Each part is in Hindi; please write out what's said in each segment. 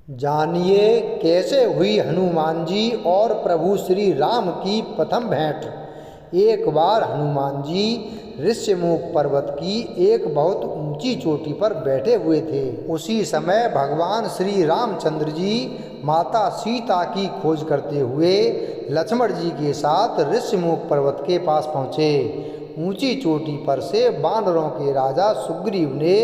जानिए कैसे हुई हनुमान जी और प्रभु श्री राम की प्रथम भेंट। एक बार हनुमान जी ऋष्यमुख पर्वत की एक बहुत ऊंची चोटी पर बैठे हुए थे। उसी समय भगवान श्री रामचंद्र जी माता सीता की खोज करते हुए लक्ष्मण जी के साथ ऋष्यमुख पर्वत के पास पहुँचे। ऊंची चोटी पर से वानरों के राजा सुग्रीव ने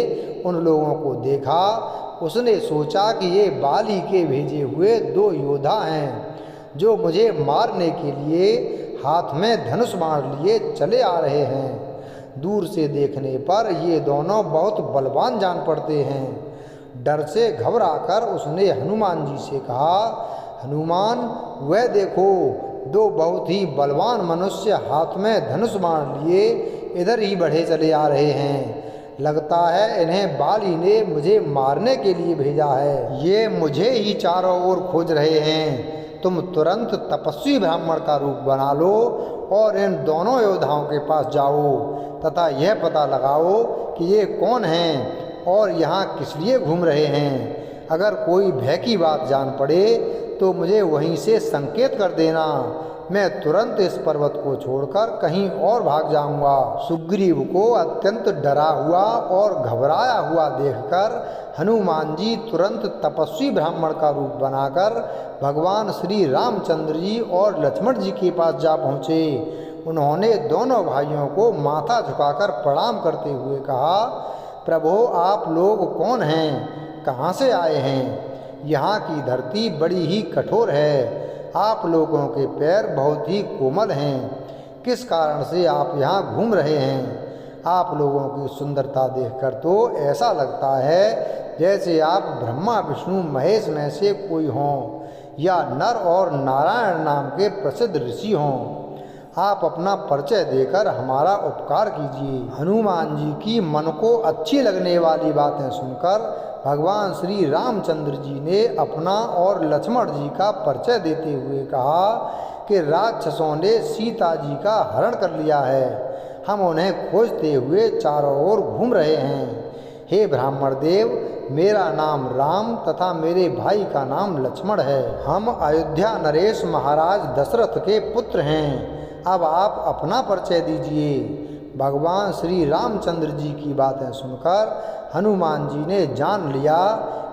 उन लोगों को देखा। उसने सोचा कि ये बाली के भेजे हुए दो योद्धा हैं जो मुझे मारने के लिए हाथ में धनुष बाण लिए चले आ रहे हैं। दूर से देखने पर ये दोनों बहुत बलवान जान पड़ते हैं। डर से घबराकर उसने हनुमान जी से कहा, हनुमान वह देखो, दो बहुत ही बलवान मनुष्य हाथ में धनुष बाण लिए इधर ही बढ़े चले आ रहे हैं। लगता है इन्हें बाली ने मुझे मारने के लिए भेजा है। ये मुझे ही चारों ओर खोज रहे हैं। तुम तुरंत तपस्वी ब्राह्मण का रूप बना लो और इन दोनों योद्धाओं के पास जाओ तथा यह पता लगाओ कि ये कौन हैं और यहाँ किस लिए घूम रहे हैं। अगर कोई भय की बात जान पड़े तो मुझे वहीं से संकेत कर देना। मैं तुरंत इस पर्वत को छोड़कर कहीं और भाग जाऊंगा। सुग्रीव को अत्यंत डरा हुआ और घबराया हुआ देखकर हनुमान जी तुरंत तपस्वी ब्राह्मण का रूप बनाकर भगवान श्री रामचंद्र जी और लक्ष्मण जी के पास जा पहुँचे। उन्होंने दोनों भाइयों को माथा झुकाकर प्रणाम करते हुए कहा, प्रभु आप लोग कौन हैं, कहाँ से आए हैं? यहाँ की धरती बड़ी ही कठोर है। आप लोगों के पैर बहुत ही कोमल हैं। किस कारण से आप यहाँ घूम रहे हैं? आप लोगों की सुंदरता देखकर तो ऐसा लगता है जैसे आप ब्रह्मा विष्णु महेश में से कोई हों या नर और नारायण नाम के प्रसिद्ध ऋषि हों। आप अपना परिचय देकर हमारा उपकार कीजिए। हनुमान जी की मन को अच्छी लगने वाली बातें सुनकर भगवान श्री रामचंद्र जी ने अपना और लक्ष्मण जी का परिचय देते हुए कहा कि राक्षसों ने सीता जी का हरण कर लिया है। हम उन्हें खोजते हुए चारों ओर घूम रहे हैं। हे ब्राह्मण देव, मेरा नाम राम तथा मेरे भाई का नाम लक्ष्मण है। हम अयोध्या नरेश महाराज दशरथ के पुत्र हैं। अब आप अपना परिचय दीजिए। भगवान श्री रामचंद्र जी की बातें सुनकर हनुमान जी ने जान लिया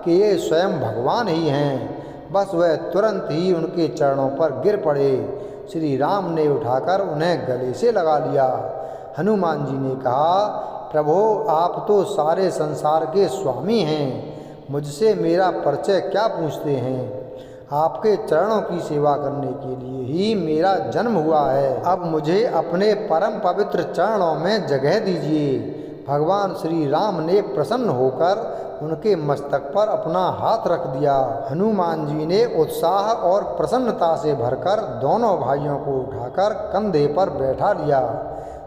कि ये स्वयं भगवान ही हैं। बस वह तुरंत ही उनके चरणों पर गिर पड़े। श्री राम ने उठाकर उन्हें गले से लगा लिया। हनुमान जी ने कहा, प्रभु आप तो सारे संसार के स्वामी हैं, मुझसे मेरा परिचय क्या पूछते हैं? आपके चरणों की सेवा करने के लिए ही मेरा जन्म हुआ है। अब मुझे अपने परम पवित्र चरणों में जगह दीजिए। भगवान श्री राम ने प्रसन्न होकर उनके मस्तक पर अपना हाथ रख दिया। हनुमान जी ने उत्साह और प्रसन्नता से भरकर दोनों भाइयों को उठाकर कंधे पर बैठा लिया।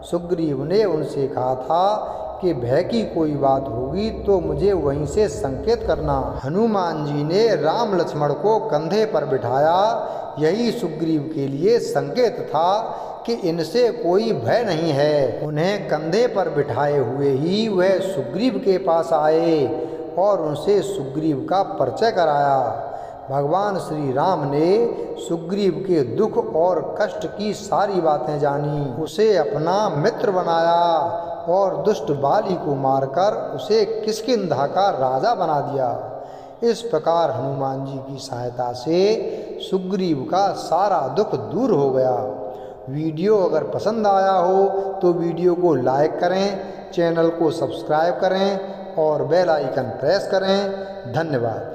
सुग्रीव ने उनसे कहा था कि भय की कोई बात होगी तो मुझे वहीं से संकेत करना। हनुमान जी ने राम लक्ष्मण को कंधे पर बिठाया। यही सुग्रीव के लिए संकेत था कि इनसे कोई भय नहीं है। उन्हें कंधे पर बिठाए हुए ही वह सुग्रीव के पास आए और उनसे सुग्रीव का परिचय कराया। भगवान श्री राम ने सुग्रीव के दुख और कष्ट की सारी बातें जानी, उसे अपना मित्र बनाया और दुष्ट बाली को मारकर उसे किष्किंधा का राजा बना दिया। इस प्रकार हनुमान जी की सहायता से सुग्रीव का सारा दुख दूर हो गया। वीडियो अगर पसंद आया हो तो वीडियो को लाइक करें, चैनल को सब्सक्राइब करें और बेल आइकन प्रेस करें। धन्यवाद।